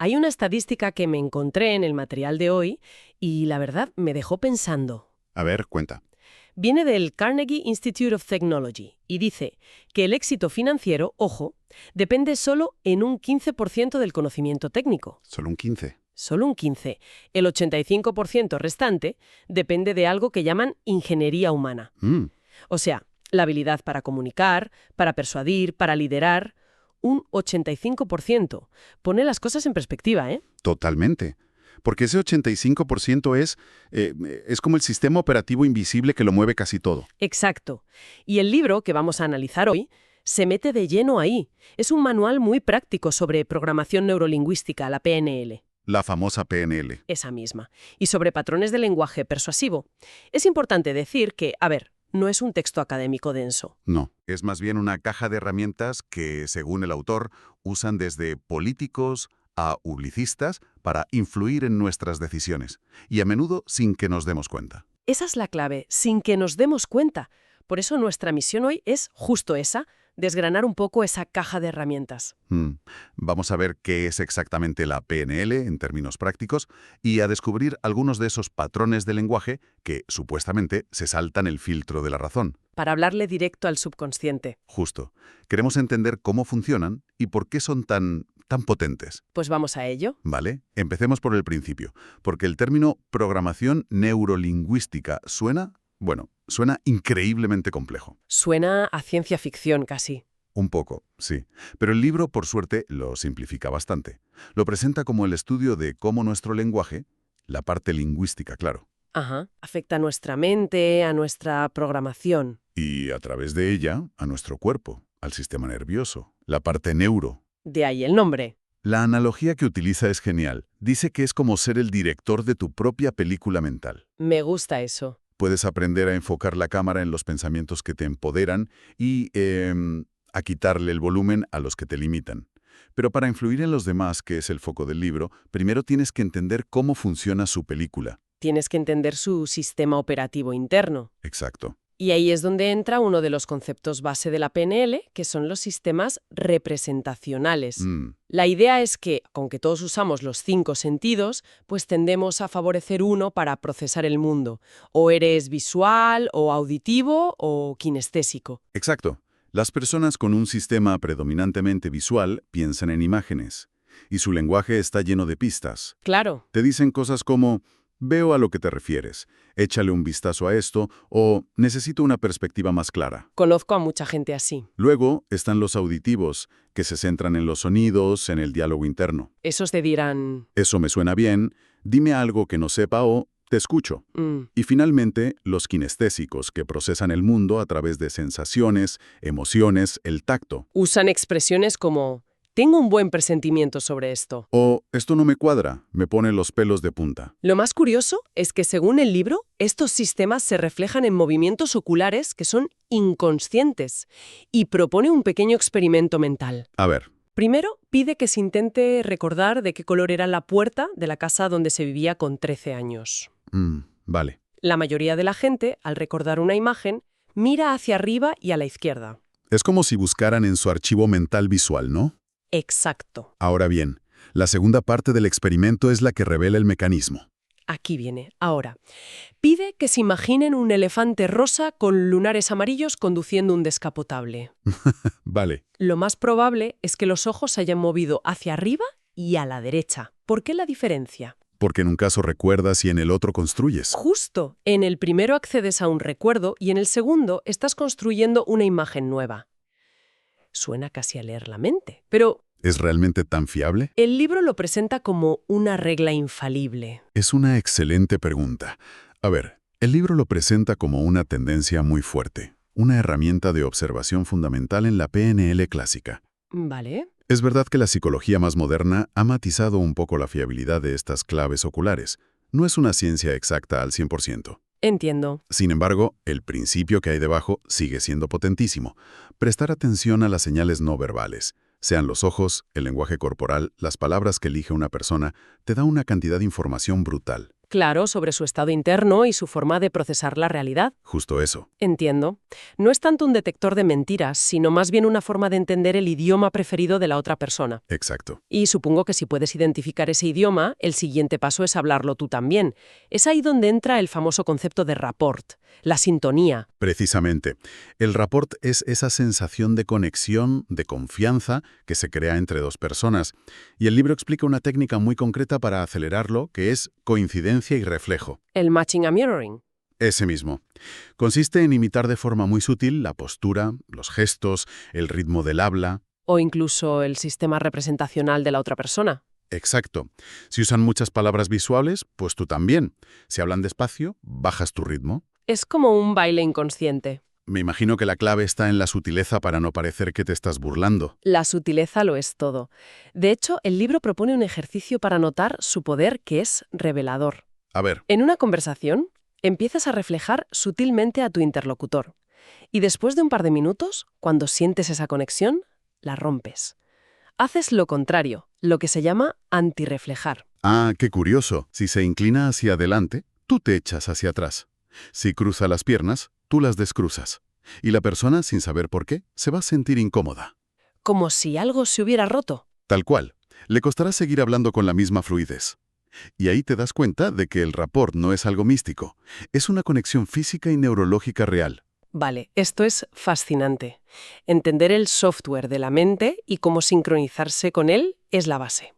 Hay una estadística que me encontré en el material de hoy y la verdad me dejó pensando. A ver, cuenta. Viene del Carnegie Institute of Technology y dice que el éxito financiero, ojo, depende solo en un 15% del conocimiento técnico. Solo un 15. Solo un 15%. El 85% restante depende de algo que llaman ingeniería humana. O sea, la habilidad para comunicar, para persuadir, para liderar. Un 85%. Pone las cosas en perspectiva, ¿eh? Totalmente. Porque ese 85% es como el sistema operativo invisible que lo mueve casi todo. Exacto. Y el libro que vamos a analizar hoy se mete de lleno ahí. Es un manual muy práctico sobre programación neurolingüística, la PNL. La famosa PNL. Esa misma. Y sobre patrones de lenguaje persuasivo. Es importante decir que, no es un texto académico denso. No, es más bien una caja de herramientas que, según el autor, usan desde políticos a publicistas para influir en nuestras decisiones, y a menudo sin que nos demos cuenta. Esa es la clave, sin que nos demos cuenta. Por eso nuestra misión hoy es justo esa, desgranar un poco esa caja de herramientas. Vamos a ver qué es exactamente la PNL en términos prácticos y a descubrir algunos de esos patrones de lenguaje que, supuestamente, se saltan el filtro de la razón. Para hablarle directo al subconsciente. Justo. Queremos entender cómo funcionan y por qué son tan potentes. Pues vamos a ello. Vale, empecemos por el principio, porque el término programación neurolingüística suena increíblemente complejo. Suena a ciencia ficción casi. Un poco, sí. Pero el libro, por suerte, lo simplifica bastante. Lo presenta como el estudio de cómo nuestro lenguaje, la parte lingüística, claro. Afecta a nuestra mente, a nuestra programación. Y a través de ella, a nuestro cuerpo, al sistema nervioso, la parte neuro. De ahí el nombre. La analogía que utiliza es genial. Dice que es como ser el director de tu propia película mental. Me gusta eso. Puedes aprender a enfocar la cámara en los pensamientos que te empoderan y a quitarle el volumen a los que te limitan. Pero para influir en los demás, que es el foco del libro, primero tienes que entender cómo funciona su película. Tienes que entender su sistema operativo interno. Exacto. Y ahí es donde entra uno de los conceptos base de la PNL, que son los sistemas representacionales. La idea es que, aunque todos usamos los 5 sentidos, pues tendemos a favorecer uno para procesar el mundo. O eres visual, o auditivo, o kinestésico. Exacto. Las personas con un sistema predominantemente visual piensan en imágenes, y su lenguaje está lleno de pistas. Claro. Te dicen cosas como: veo a lo que te refieres, échale un vistazo a esto, o necesito una perspectiva más clara. Conozco a mucha gente así. Luego están los auditivos, que se centran en los sonidos, en el diálogo interno. Esos te dirán... Eso me suena bien, dime algo que no sepa o te escucho. Y finalmente, los kinestésicos, que procesan el mundo a través de sensaciones, emociones, el tacto. Usan expresiones como... Tengo un buen presentimiento sobre esto. O, esto no me cuadra, me pone los pelos de punta. Lo más curioso es que, según el libro, estos sistemas se reflejan en movimientos oculares que son inconscientes y propone un pequeño experimento mental. A ver. Primero, pide que se intente recordar de qué color era la puerta de la casa donde se vivía con 13 años. Vale. La mayoría de la gente, al recordar una imagen, mira hacia arriba y a la izquierda. Es como si buscaran en su archivo mental visual, ¿no? Exacto. Ahora bien, la segunda parte del experimento es la que revela el mecanismo. Aquí viene. Ahora, pide que se imaginen un elefante rosa con lunares amarillos conduciendo un descapotable. Vale. Lo más probable es que los ojos se hayan movido hacia arriba y a la derecha. ¿Por qué la diferencia? Porque en un caso recuerdas y en el otro construyes. Justo. En el primero accedes a un recuerdo y en el segundo estás construyendo una imagen nueva. Suena casi a leer la mente, pero... ¿Es realmente tan fiable? El libro lo presenta como una regla infalible. Es una excelente pregunta. A ver, el libro lo presenta como una tendencia muy fuerte, una herramienta de observación fundamental en la PNL clásica. Vale. Es verdad que la psicología más moderna ha matizado un poco la fiabilidad de estas claves oculares. No es una ciencia exacta al 100%. Entiendo. Sin embargo, el principio que hay debajo sigue siendo potentísimo. Prestar atención a las señales no verbales, sean los ojos, el lenguaje corporal, las palabras que elige una persona, te da una cantidad de información brutal. Claro, sobre su estado interno y su forma de procesar la realidad. Justo eso. Entiendo. No es tanto un detector de mentiras, sino más bien una forma de entender el idioma preferido de la otra persona. Exacto. Y supongo que si puedes identificar ese idioma, el siguiente paso es hablarlo tú también. Es ahí donde entra el famoso concepto de rapport, la sintonía. Precisamente. El rapport es esa sensación de conexión, de confianza, que se crea entre dos personas. Y el libro explica una técnica muy concreta para acelerarlo, que es coincidencia y reflejo. El matching and mirroring. Ese mismo. Consiste en imitar de forma muy sutil la postura, los gestos, el ritmo del habla. O incluso el sistema representacional de la otra persona. Exacto. Si usan muchas palabras visuales, pues tú también. Si hablan despacio, bajas tu ritmo. Es como un baile inconsciente. Me imagino que la clave está en la sutileza para no parecer que te estás burlando. La sutileza lo es todo. De hecho, el libro propone un ejercicio para notar su poder que es revelador. A ver, En una conversación, empiezas a reflejar sutilmente a tu interlocutor. Y después de un par de minutos, cuando sientes esa conexión, la rompes. Haces lo contrario, lo que se llama antirreflejar. qué curioso. Si se inclina hacia adelante, tú te echas hacia atrás. Si cruza las piernas, tú las descruzas. Y la persona, sin saber por qué, se va a sentir incómoda. Como si algo se hubiera roto. Tal cual. Le costará seguir hablando con la misma fluidez. Y ahí te das cuenta de que el rapport no es algo místico. Es una conexión física y neurológica real. Vale, esto es fascinante. Entender el software de la mente y cómo sincronizarse con él es la base.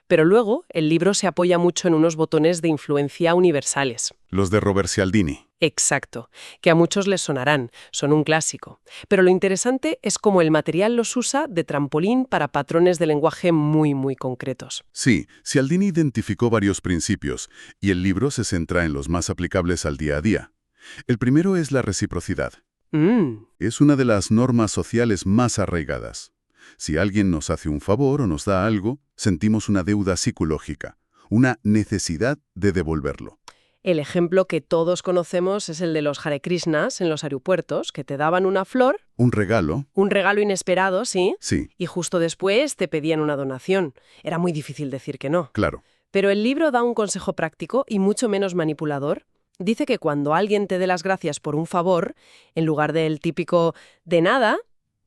Pero luego, el libro se apoya mucho en unos botones de influencia universales. Los de Robert Cialdini. Exacto, que a muchos les sonarán, son un clásico. Pero lo interesante es cómo el material los usa de trampolín para patrones de lenguaje muy concretos. Sí, Cialdini identificó varios principios, y el libro se centra en los más aplicables al día a día. El primero es la reciprocidad. Es una de las normas sociales más arraigadas. Si alguien nos hace un favor o nos da algo, sentimos una deuda psicológica, una necesidad de devolverlo. El ejemplo que todos conocemos es el de los Hare Krishnas en los aeropuertos, que te daban una flor, Un regalo, un regalo inesperado, sí, sí, y justo después te pedían una donación. Era muy difícil decir que no. claro. Pero el libro da un consejo práctico y mucho menos manipulador. Dice que cuando alguien te dé las gracias por un favor, en lugar del típico «de nada»,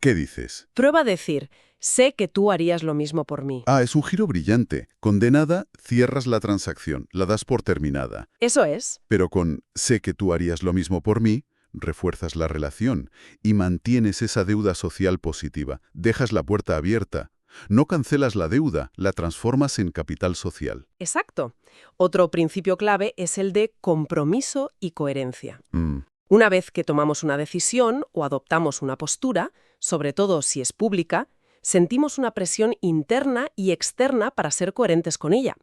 ¿Qué dices? prueba a decir «sé que tú harías lo mismo por mí». Es un giro brillante. Con de nada, cierras la transacción, la das por terminada. Eso es. Pero con sé que tú harías lo mismo por mí, refuerzas la relación y mantienes esa deuda social positiva. Dejas la puerta abierta. No cancelas la deuda, la transformas en capital social. Exacto. Otro principio clave es el de compromiso y coherencia. Mm, Una vez que tomamos una decisión o adoptamos una postura, sobre todo si es pública, sentimos una presión interna y externa para ser coherentes con ella.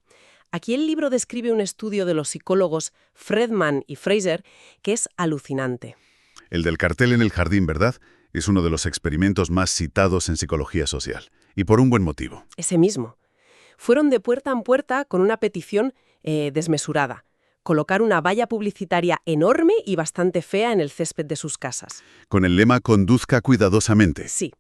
Aquí el libro describe un estudio de los psicólogos Fredman y Fraser que es alucinante. El del cartel en el jardín, ¿verdad? Es uno de los experimentos más citados en psicología social. Y por un buen motivo. Ese mismo. Fueron de puerta en puerta con una petición desmesurada. Colocar una valla publicitaria enorme y bastante fea en el césped de sus casas. Con el lema «Conduzca cuidadosamente». Sí.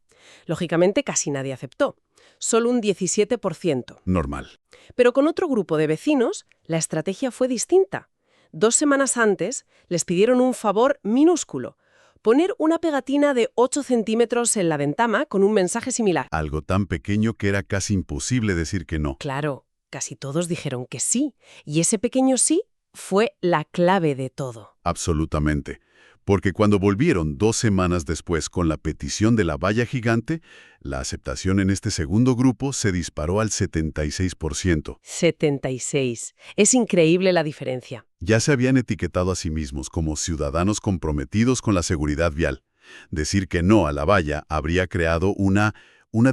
Lógicamente casi nadie aceptó. Solo un 17%. Normal. Pero con otro grupo de vecinos, la estrategia fue distinta. 2 semanas antes, les pidieron un favor minúsculo. Poner una pegatina de 8 centímetros en la ventana con un mensaje similar. Algo tan pequeño que era casi imposible decir que no. Claro, casi todos dijeron que sí. Y ese pequeño sí fue la clave de todo. Absolutamente. Porque cuando volvieron 2 semanas después con la petición de la valla gigante, la aceptación en este segundo grupo se disparó al 76%. 76. Es increíble la diferencia. Ya se habían etiquetado a sí mismos como ciudadanos comprometidos con la seguridad vial. Decir que no a la valla habría creado una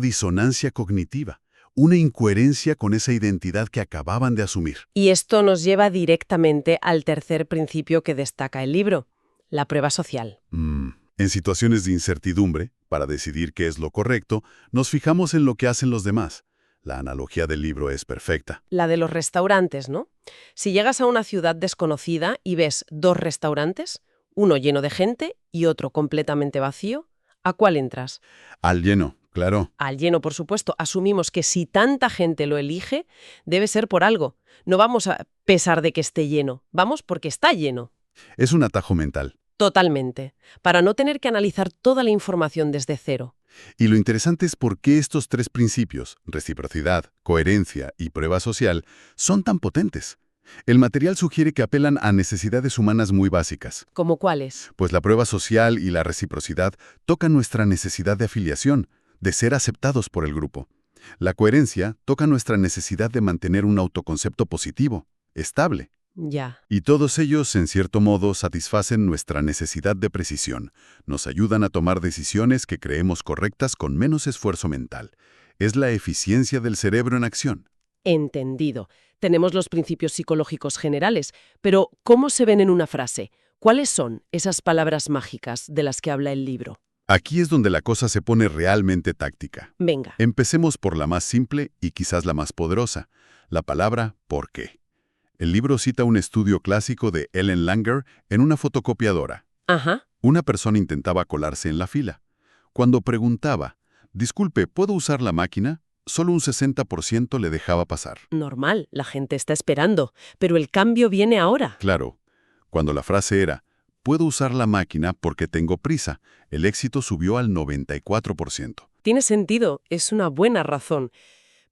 disonancia cognitiva, una incoherencia con esa identidad que acababan de asumir. Y esto nos lleva directamente al tercer principio que destaca el libro, la prueba social. En situaciones de incertidumbre, para decidir qué es lo correcto, nos fijamos en lo que hacen los demás. La analogía del libro es perfecta. La de los restaurantes, ¿no? Si llegas a una ciudad desconocida y ves 2 restaurantes, uno lleno de gente y otro completamente vacío, ¿a cuál entras? Al lleno, Claro. Al lleno, por supuesto, asumimos que si tanta gente lo elige, debe ser por algo. No vamos a pesar de que esté lleno, vamos porque está lleno. Es un atajo mental. Totalmente. Para no tener que analizar toda la información desde cero. Y lo interesante es por qué estos tres principios, reciprocidad, coherencia y prueba social, son tan potentes. El material sugiere que apelan a necesidades humanas muy básicas. ¿Cómo cuáles? Pues la prueba social y la reciprocidad tocan nuestra necesidad de afiliación, de ser aceptados por el grupo. La coherencia toca nuestra necesidad de mantener un autoconcepto positivo, estable. Ya. Y todos ellos, en cierto modo, satisfacen nuestra necesidad de precisión. Nos ayudan a tomar decisiones que creemos correctas con menos esfuerzo mental. Es la eficiencia del cerebro en acción. Entendido. Tenemos los principios psicológicos generales, pero ¿cómo se ven en una frase? ¿Cuáles son esas palabras mágicas de las que habla el libro? Aquí es donde la cosa se pone realmente táctica. Venga. Empecemos por la más simple y quizás la más poderosa, la palabra ¿por qué? El libro cita un estudio clásico de Ellen Langer en una fotocopiadora. Ajá. Una persona intentaba colarse en la fila. Cuando preguntaba, disculpe, ¿puedo usar la máquina?, solo un 60% le dejaba pasar. Normal, la gente está esperando, pero el cambio viene ahora. Claro, cuando la frase era, puedo usar la máquina porque tengo prisa, el éxito subió al 94%. Tiene sentido, es una buena razón.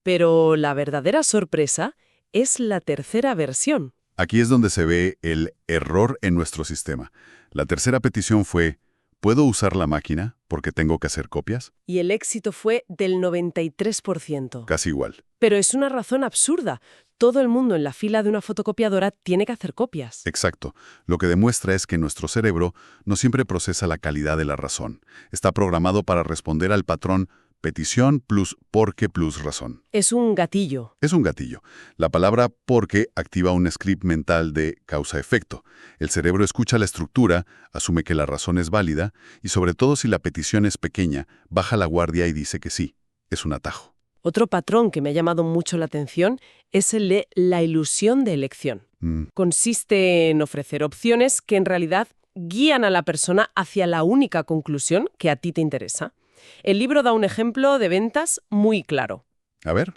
Pero la verdadera sorpresa es la tercera versión. Aquí es donde se ve el error en nuestro sistema. La tercera petición fue, ¿puedo usar la máquina porque tengo que hacer copias? Y el éxito fue del 93%. Casi igual. Pero es una razón absurda. Todo el mundo en la fila de una fotocopiadora tiene que hacer copias. Exacto. Lo que demuestra es que nuestro cerebro no siempre procesa la calidad de la razón. Está programado para responder al patrón petición plus porque plus razón. Es un gatillo. Es un gatillo. La palabra porque activa un script mental de causa-efecto. El cerebro escucha la estructura, asume que la razón es válida y sobre todo si la petición es pequeña, baja la guardia y dice que sí. Es un atajo. Otro patrón que me ha llamado mucho la atención es el de la ilusión de elección. Consiste en ofrecer opciones que en realidad guían a la persona hacia la única conclusión que a ti te interesa. El libro da un ejemplo de ventas muy claro. A ver.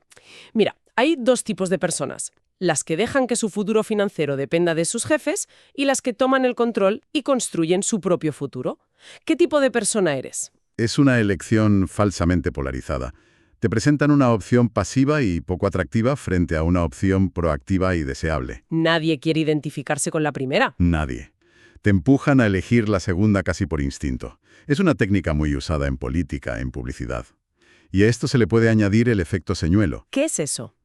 Mira, hay dos tipos de personas. Las que dejan que su futuro financiero dependa de sus jefes y las que toman el control y construyen su propio futuro. ¿Qué tipo de persona eres? Es una elección falsamente polarizada. Te presentan una opción pasiva y poco atractiva frente a una opción proactiva y deseable. Nadie quiere identificarse con la primera. Nadie. Te empujan a elegir la segunda casi por instinto. Es una técnica muy usada en política, en publicidad. Y a esto se le puede añadir el efecto señuelo. ¿Qué es eso?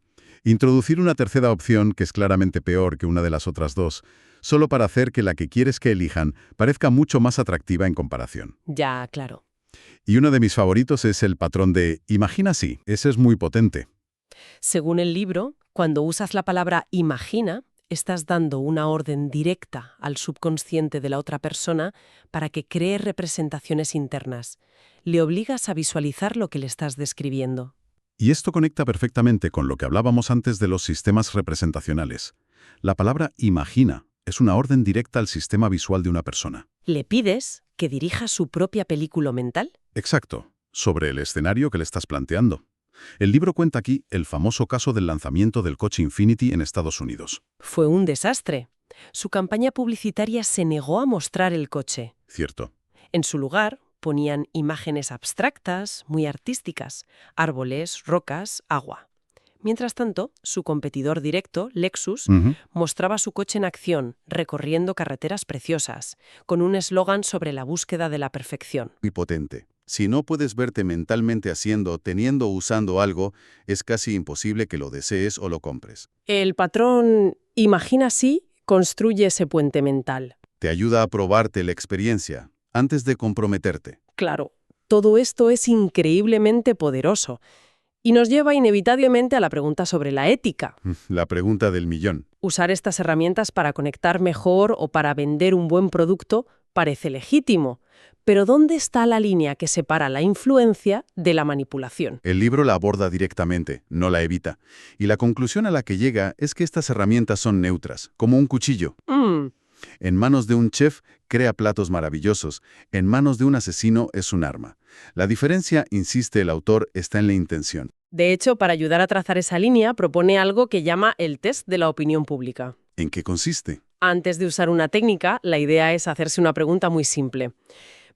Introducir una tercera opción que es claramente peor que una de las otras dos, solo para hacer que la que quieres que elijan parezca mucho más atractiva en comparación. Ya, claro. Y uno de mis favoritos es el patrón de imagina si. Ese es muy potente. Según el libro, cuando usas la palabra imagina, estás dando una orden directa al subconsciente de la otra persona para que cree representaciones internas. Le obligas a visualizar lo que le estás describiendo. Y esto conecta perfectamente con lo que hablábamos antes de los sistemas representacionales. La palabra imagina es una orden directa al sistema visual de una persona. ¿Le pides que dirija su propia película mental? Exacto, sobre el escenario que le estás planteando. El libro cuenta aquí el famoso caso del lanzamiento del coche Infiniti en Estados Unidos. Fue un desastre. Su campaña publicitaria se negó a mostrar el coche. Cierto. En su lugar, ponían imágenes abstractas, muy artísticas, árboles, rocas, agua. Mientras tanto, su competidor directo, Lexus, mostraba su coche en acción, recorriendo carreteras preciosas, con un eslogan sobre la búsqueda de la perfección. Muy potente. Si no puedes verte mentalmente haciendo, teniendo o usando algo, es casi imposible que lo desees o lo compres. El patrón imagina si construye ese puente mental. Te ayuda a probarte la experiencia antes de comprometerte. Claro, todo esto es increíblemente poderoso. Y nos lleva inevitablemente a la pregunta sobre la ética. La pregunta del millón. Usar estas herramientas para conectar mejor o para vender un buen producto parece legítimo. Pero ¿dónde está la línea que separa la influencia de la manipulación? El libro la aborda directamente, no la evita. Y la conclusión a la que llega es que estas herramientas son neutras, como un cuchillo. En manos de un chef, crea platos maravillosos. En manos de un asesino, es un arma. La diferencia, insiste el autor, está en la intención. De hecho, para ayudar a trazar esa línea, propone algo que llama el test de la opinión pública. ¿En qué consiste? Antes de usar una técnica, la idea es hacerse una pregunta muy simple.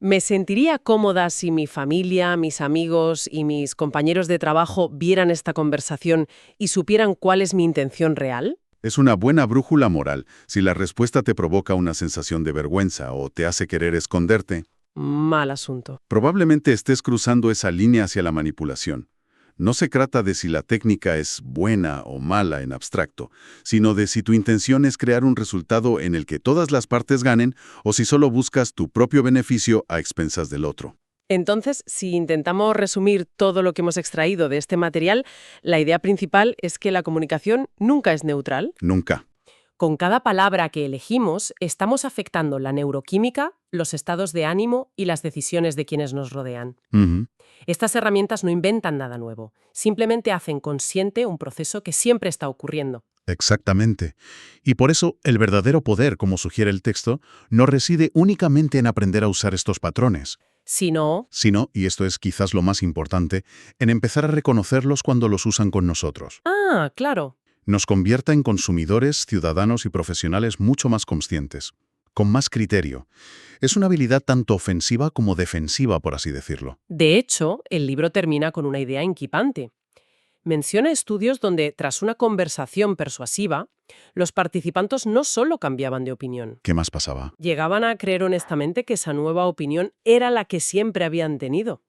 ¿Me sentiría cómoda si mi familia, mis amigos y mis compañeros de trabajo vieran esta conversación y supieran cuál es mi intención real? Es una buena brújula moral. Si la respuesta te provoca una sensación de vergüenza o te hace querer esconderte, Mal asunto. probablemente estés cruzando esa línea hacia la manipulación. No se trata de si la técnica es buena o mala en abstracto, sino de si tu intención es crear un resultado en el que todas las partes ganen o si solo buscas tu propio beneficio a expensas del otro. Entonces, si intentamos resumir todo lo que hemos extraído de este material, la idea principal es que la comunicación nunca es neutral. Nunca. Con cada palabra que elegimos, estamos afectando la neuroquímica, los estados de ánimo y las decisiones de quienes nos rodean. Ujú. Estas herramientas no inventan nada nuevo, simplemente hacen consciente un proceso que siempre está ocurriendo. Exactamente. Y por eso el verdadero poder, como sugiere el texto, no reside únicamente en aprender a usar estos patrones, Si no, sino, y esto es quizás lo más importante, en empezar a reconocerlos cuando los usan con nosotros. claro. Nos convierta en consumidores, ciudadanos y profesionales mucho más conscientes, con más criterio. Es una habilidad tanto ofensiva como defensiva, por así decirlo. De hecho, el libro termina con una idea inquietante. Menciona estudios donde, tras una conversación persuasiva, los participantes no solo cambiaban de opinión, ¿Qué más pasaba? llegaban a creer honestamente que esa nueva opinión era la que siempre habían tenido.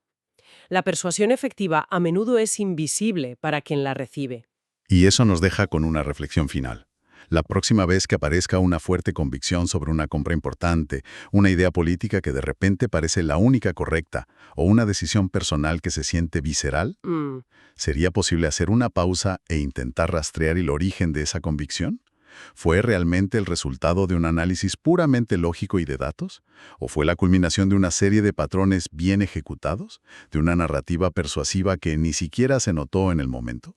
La persuasión efectiva a menudo es invisible para quien la recibe. Y eso nos deja con una reflexión final. La próxima vez que aparezca una fuerte convicción sobre una compra importante, una idea política que de repente parece la única correcta, o una decisión personal que se siente visceral, ¿sería posible hacer una pausa e intentar rastrear el origen de esa convicción? ¿Fue realmente el resultado de un análisis puramente lógico y de datos? ¿O fue la culminación de una serie de patrones bien ejecutados? ¿De una narrativa persuasiva que ni siquiera se notó en el momento?